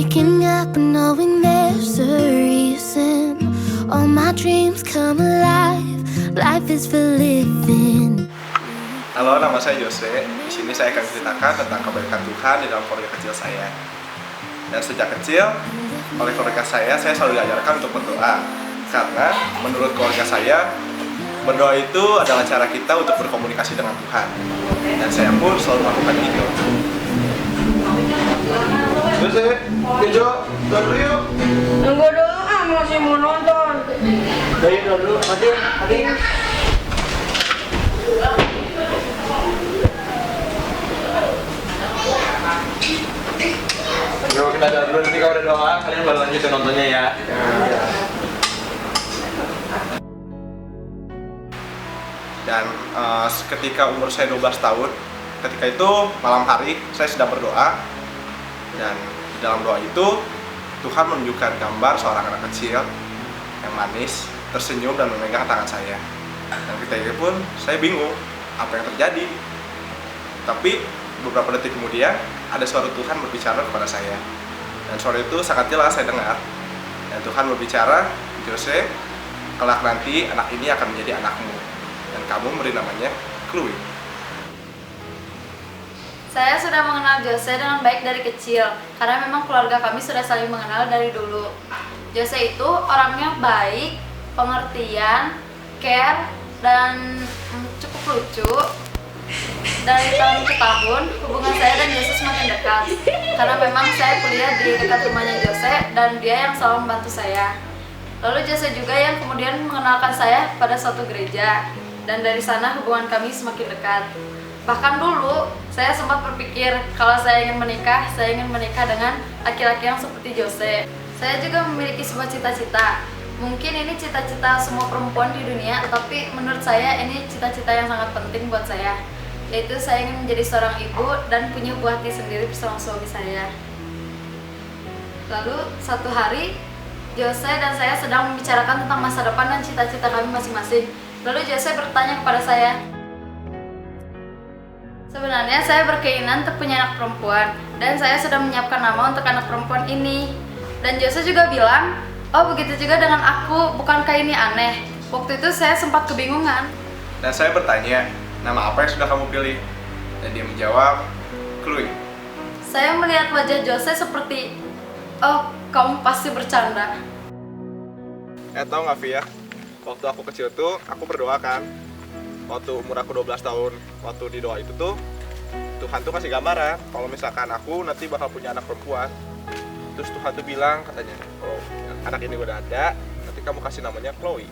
Waking up and knowing there's a reason. All my dreams come alive. Life is for living. Halo, nama saya Jose. Di sini saya akan ceritakan tentang kebaikan Tuhan di dalam keluarga kecil saya. Dan sejak kecil, oleh keluarga saya selalu diajarkan untuk berdoa. Karena menurut keluarga saya, berdoa itu adalah cara kita untuk berkomunikasi dengan Tuhan. Dan saya pun selalu melakukan itu. Jose, Kejo, dulu yuk. Enggak dulu, masih mau nonton. Udah dulu, mati. Yuk kita doa dulu, nanti kalau udah doa kalian baru lanjutin nontonnya ya. Dan ketika umur saya 12 tahun, ketika itu malam hari saya sedang berdoa. Dan di dalam doa itu Tuhan menunjukkan gambar seorang anak kecil yang manis, tersenyum dan memegang tangan saya. Dan ketika itu pun saya bingung apa yang terjadi. Tapi beberapa detik kemudian ada suara Tuhan berbicara kepada saya. Dan suara itu sangat jelas saya dengar. Dan Tuhan berbicara, Jose, kelak nanti anak ini akan menjadi anakmu. Dan kamu beri namanya Chloe. Saya sudah mengenal Jose dengan baik dari kecil, karena memang keluarga kami sudah saling mengenal dari dulu. Jose itu orangnya baik, pengertian, care, dan cukup lucu. Dari tahun ke tahun, hubungan saya dan Jose semakin dekat, karena memang saya kuliah di dekat rumahnya Jose, dan dia yang selalu membantu saya. Lalu Jose juga yang kemudian mengenalkan saya pada suatu gereja, dan dari sana hubungan kami semakin dekat. Bahkan dulu, saya sempat berpikir kalau saya ingin menikah dengan laki-laki yang seperti Jose. Saya juga memiliki sebuah cita-cita. Mungkin ini cita-cita semua perempuan di dunia, tapi menurut saya ini cita-cita yang sangat penting buat saya. Yaitu saya ingin menjadi seorang ibu dan punya buah hati sendiri bersama suami saya. Lalu, satu hari, Jose dan saya sedang membicarakan tentang masa depan dan cita-cita kami masing-masing. Lalu Jose bertanya kepada saya, sebenarnya saya berkeinginan untuk punya anak perempuan, dan saya sudah menyiapkan nama untuk anak perempuan ini. Dan Jose juga bilang, oh begitu juga dengan aku, bukankah ini aneh? Waktu itu saya sempat kebingungan. Dan saya bertanya, nama apa yang sudah kamu pilih? Dan dia menjawab, Chloe. Saya melihat wajah Jose seperti, oh kamu pasti bercanda. Tahu nggak Via? Waktu aku kecil tuh, aku berdoa kan. Waktu umur aku 12 tahun, waktu di doa itu tuh Tuhan tuh kasih gambaran kalau misalkan aku nanti bakal punya anak perempuan. Terus Tuhan tuh bilang katanya, oh anak ini udah ada, nanti kamu kasih namanya Chloe.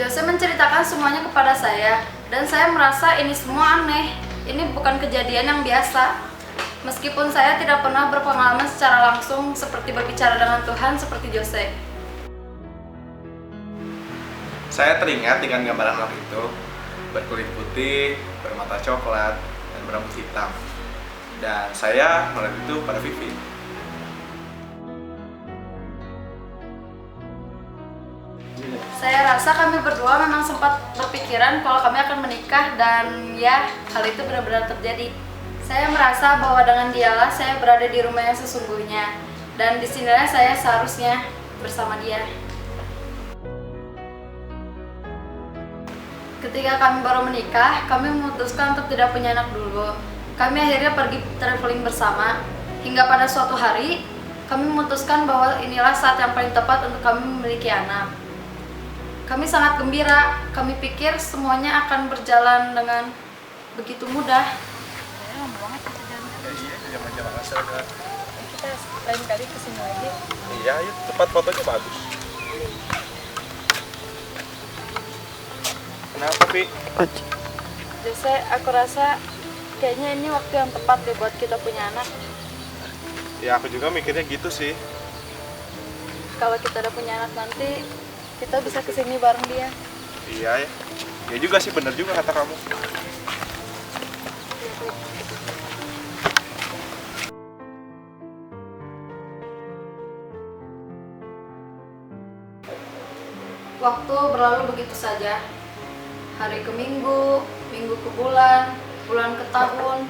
Jose menceritakan semuanya kepada saya, dan saya merasa ini semua aneh. Ini bukan kejadian yang biasa. Meskipun saya tidak pernah berpengalaman secara langsung seperti berbicara dengan Tuhan seperti Jose. Saya teringat dengan gambaran anak itu, berkulit putih, bermata coklat, dan berambut hitam. Dan saya melihat itu pada Vivi. Saya rasa kami berdua memang sempat berpikiran kalau kami akan menikah, dan ya, hal itu benar-benar terjadi. Saya merasa bahwa dengan dialah saya berada di rumah yang sesungguhnya, dan disinilah saya seharusnya bersama dia. Ketika kami baru menikah, kami memutuskan untuk tidak punya anak dulu. Kami akhirnya pergi traveling bersama, hingga pada suatu hari, kami memutuskan bahwa inilah saat yang paling tepat untuk kami memiliki anak. Kami sangat gembira, kami pikir semuanya akan berjalan dengan begitu mudah. Jangan asal kan. Kita lain kali kesini lagi. Iya, tempat fotonya bagus. Kenapa, Pi? Jose, aku rasa kayaknya ini waktu yang tepat deh buat kita punya anak. Ya, aku juga mikirnya gitu sih. Kalau kita udah punya anak nanti, kita bisa kesini bareng dia. Iya ya. Ya juga sih, bener juga kata kamu. Waktu berlalu begitu saja. Hari ke minggu, minggu ke bulan, bulan ke tahun,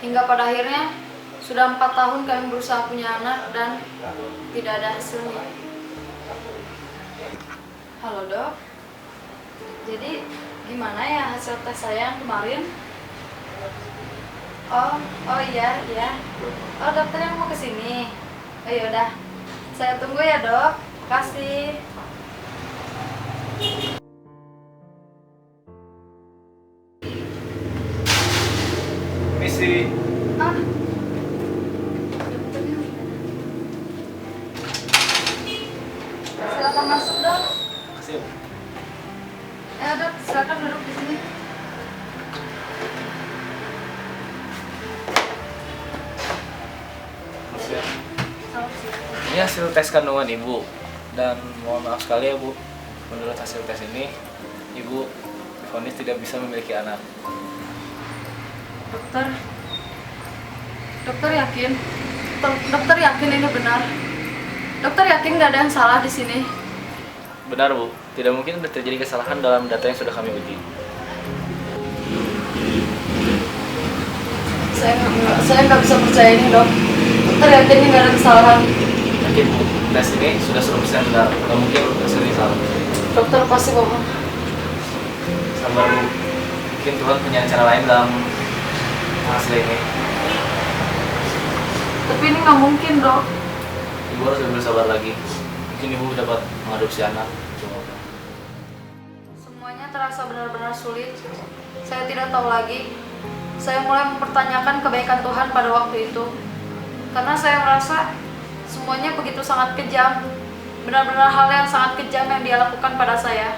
hingga pada akhirnya Sudah 4 tahun kami berusaha punya anak dan tidak ada hasilnya. Halo dok, jadi gimana ya hasil tes saya yang kemarin? Oh iya. Oh dokter yang mau kesini. Oh yaudah, saya tunggu ya dok. Makasih. Misi. Ah. Silakan masuk dok. Makasih. Dok, silakan duduk di sini. Selamat siang. Ini hasil tes kandungan ibu, dan mohon maaf sekali ya bu, menurut hasil tes ini ibu divonis tidak bisa memiliki anak. Dokter yakin? Dokter yakin ini benar? Dokter yakin nggak ada yang salah di sini? Benar bu, tidak mungkin ada terjadi kesalahan dalam data yang sudah kami uji. Saya nggak bisa percaya ini dok. Dokter yakin ini nggak ada kesalahan? Yakin bu, tes ini sudah 100% benar, nggak mungkin hasilnya salah. Dokter pasti bohong. Sabar bu, mungkin Tuhan punya cara lain dalam hasil ini. Tapi ini nggak mungkin dok. Ibu harus lebih bersabar lagi. Mungkin ibu dapat mengadopsi anak. Semuanya terasa benar-benar sulit. Saya tidak tahu lagi. Saya mulai mempertanyakan kebaikan Tuhan pada waktu itu. Karena saya merasa semuanya begitu sangat kejam. Benar-benar hal yang sangat kejam yang dia lakukan pada saya.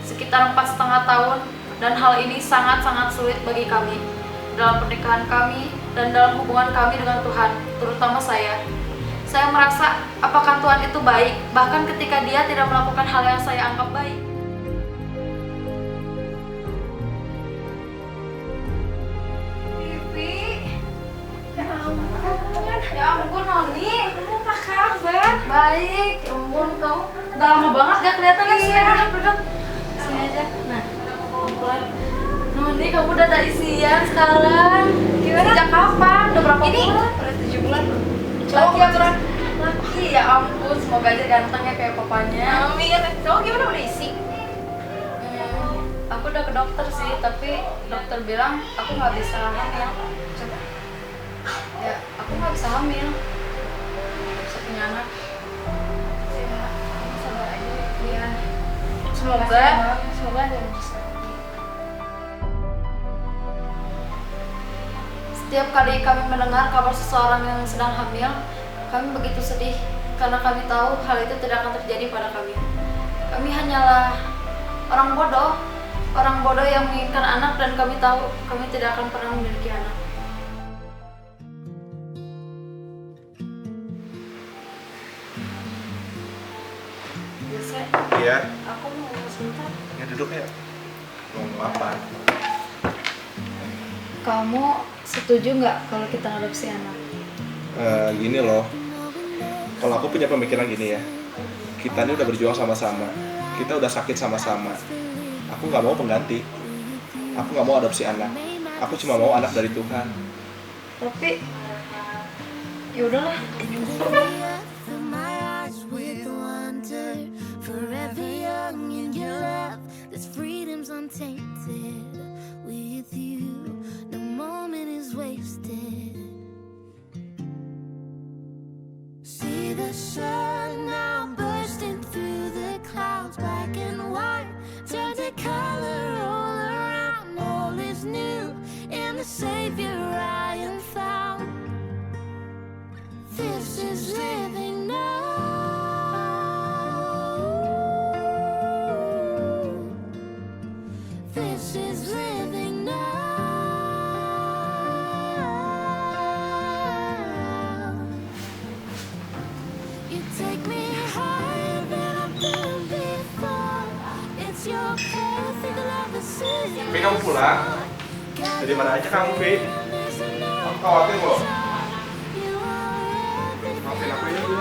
Sekitar 4,5 tahun, dan hal ini sangat-sangat sulit bagi kami. Dalam pernikahan kami, dan dalam hubungan kami dengan Tuhan, terutama saya. Saya merasa, apakah Tuhan itu baik, bahkan ketika dia tidak melakukan hal yang saya anggap baik. Ya ampun Noni, kamu apa kabar? Baik, ya ampun kamu udah lama banget gak kelihatan kan? Sini duduk. Sini aja. Nah, pelan. Noni, kamu udah dari siang sekarang. Gimana? Sejak kapan? Udah berapa bulan? Udah 7 bulan. Laki ya berat? Laki, ya ampun. Semoga aja ganteng ya kayak papanya. Amin. Kamu gimana, udah isi? Aku udah ke dokter sih, tapi dokter bilang aku nggak bisa hamil. Coba. Ya, aku nggak bisa hamil. Bisa punya anak. Ya, kamu sabar aja. Iya. Semoga aja bisa. Setiap kali kami mendengar kabar seseorang yang sedang hamil, kami begitu sedih karena kami tahu hal itu tidak akan terjadi pada kami. Kami hanyalah orang bodoh yang menginginkan anak, dan kami tahu kami tidak akan pernah memiliki anak. Iya. Aku mau sebentar. Ya duduk ya. Mau apa? Kamu setuju nggak kalau kita adopsi anak? Gini loh. Kalau aku punya pemikiran gini ya. Kita ini udah berjuang sama-sama. Kita udah sakit sama-sama. Aku nggak mau pengganti. Aku nggak mau adopsi anak. Aku cuma mau anak dari Tuhan. Tapi ya udahlah. Forever young in your love, this freedom's untainted. With you, no moment is wasted. See the sun now bursting through the clouds, black and white, turn to color all around. All is new in the Savior I am found. This is living now. This is living now. You take me higher than I've been before. It's your perfect love that says Vi, kamu pulang? Dari mana aja kamu, Vi? Aku khawatir loh. Maafin aku ya, Vi.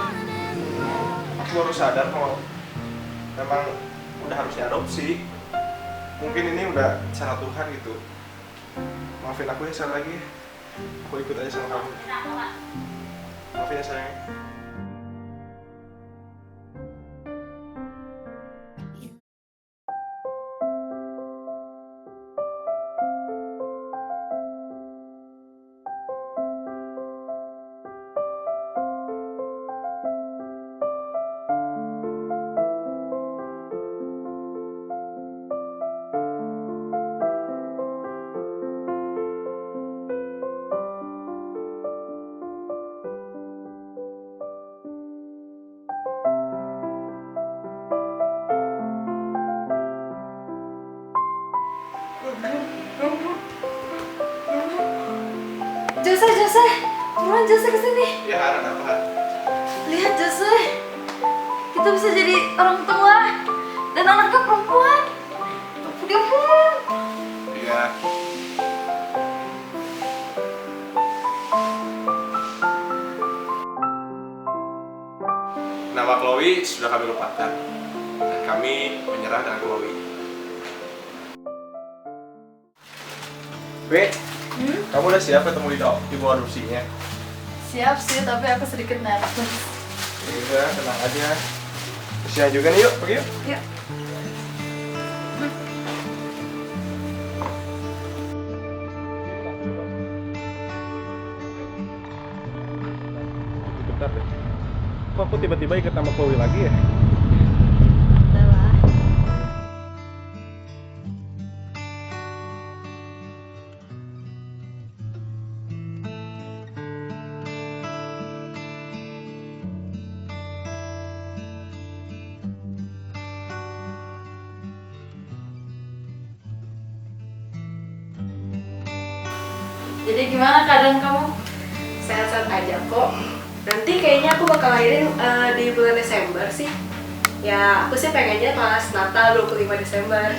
Aku baru sadar kalau memang udah harus diadopsi. Mungkin ini udah cara Tuhan gitu. Maafin aku ya sekali lagi. Aku ikut aja sama kamu. Maafin ya sayang. Jose, buruan Jose kesini. Ya, ada apa? Lihat Jose, kita bisa jadi orang tua dan anaknya perempuan. Dia pun. Iya. Nama Chloe sudah kami lupakan dan kami menyerah dengan Chloe. Wait, kamu udah siap ketemu ibu adopsinya? Siap sih, tapi aku sedikit nervous. Iya, tenang aja. Siang juga nih, yuk, pergi yuk. Yuk. Bentar deh. Kok aku tiba-tiba ikut sama Chloe lagi ya? Udah lah. Jadi gimana keadaan kamu? Sehat-sehat aja kok. Nanti kayaknya aku bakal lahirin di bulan Desember sih. Ya, aku sih pengennya pas Natal 25 Desember.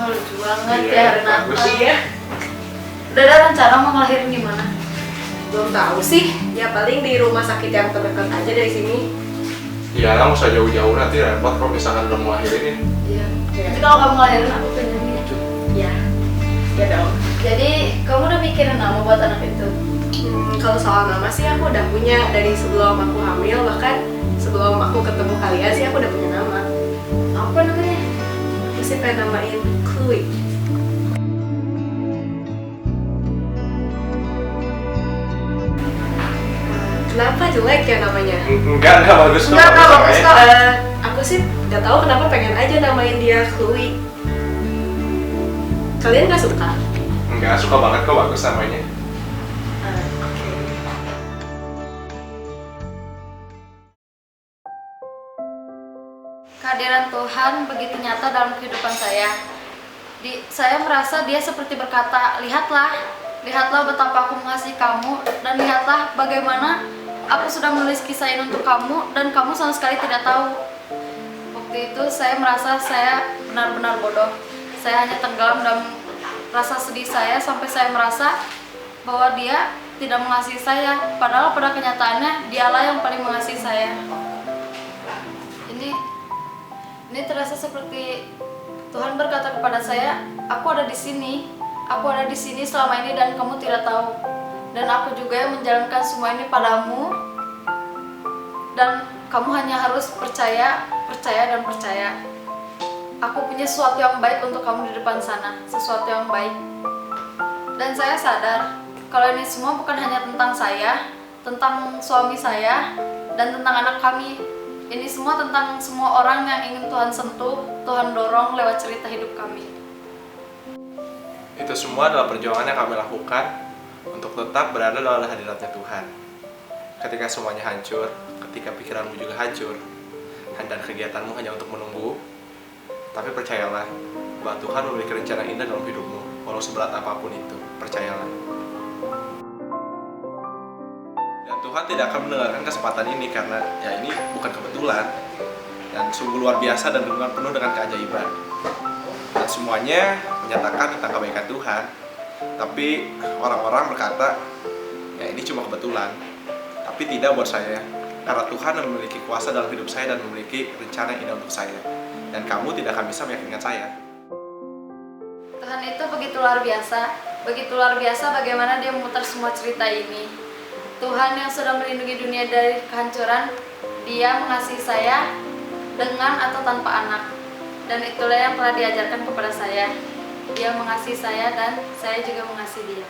Oh, lucu banget Iya, ya hari Natal. bagus. Iya, Udah ada rencana mau ngelahirin di mana? belum tahu sih. Ya paling di rumah sakit yang terdekat aja dari sini. Iya, nggak usah jauh-jauh, nanti repot kalau misalkan udah mau akhirin. Iya. Ya. Nanti kalau kamu ngelahirin aku pengen lucu. Ya, ya dong. Jadi kamu udah mikirin nama buat anak itu? Kalau soal nama sih aku udah punya dari sebelum aku hamil, bahkan sebelum aku ketemu kalian sih aku udah punya nama. Apa namanya? Aku sih pengen namain Chloe. Kenapa jelek ya namanya? Enggak bagus kok. Enggak, bagus bagus namanya. kok. Aku sih nggak tahu kenapa pengen aja namain dia Chloe. Kalian nggak suka? Enggak, suka banget kok, bagus namanya. Oke. Kehadiran Tuhan begitu nyata dalam kehidupan saya. Saya merasa Dia seperti berkata, lihatlah betapa aku mengasihi kamu, dan lihatlah bagaimana aku sudah menulis kisah ini untuk kamu, dan kamu sama sekali tidak tahu. Waktu itu saya merasa saya benar-benar bodoh. Saya hanya tenggelam dalam rasa sedih saya sampai saya merasa bahwa Dia tidak mengasihi saya, padahal pada kenyataannya Dialah yang paling mengasihi saya. Ini terasa seperti Tuhan berkata kepada saya, aku ada di sini selama ini dan kamu tidak tahu. Dan aku juga yang menjalankan semua ini padamu. Dan kamu hanya harus percaya dan percaya. Aku punya sesuatu yang baik untuk kamu di depan sana, sesuatu yang baik. Dan saya sadar kalau ini semua bukan hanya tentang saya, tentang suami saya, dan tentang anak kami. Ini semua tentang semua orang yang ingin Tuhan sentuh, Tuhan dorong lewat cerita hidup kami. Itu semua adalah perjuangan yang kami lakukan untuk tetap berada dalam hadiratnya Tuhan. Ketika semuanya hancur, ketika pikiranmu juga hancur, dan kegiatanmu hanya untuk menunggu, tapi percayalah bahwa Tuhan memiliki rencana indah dalam hidupmu, walau seberat apapun itu, percayalah. Dan Tuhan tidak akan mendengarkan kesempatan ini karena ya ini bukan kebetulan, dan sungguh luar biasa dan penuh dengan keajaiban. Dan semuanya menyatakan tentang kebaikan Tuhan, tapi orang-orang berkata ya ini cuma kebetulan, tapi tidak buat saya, karena Tuhan memiliki kuasa dalam hidup saya dan memiliki rencana yang indah untuk saya, dan kamu tidak akan bisa meyakinkan saya. Tuhan itu begitu luar biasa. Begitu luar biasa bagaimana dia memutar semua cerita ini. Tuhan yang sudah melindungi dunia dari kehancuran, dia mengasihi saya dengan atau tanpa anak. Dan itulah yang telah diajarkan kepada saya. Dia mengasihi saya dan saya juga mengasihi dia.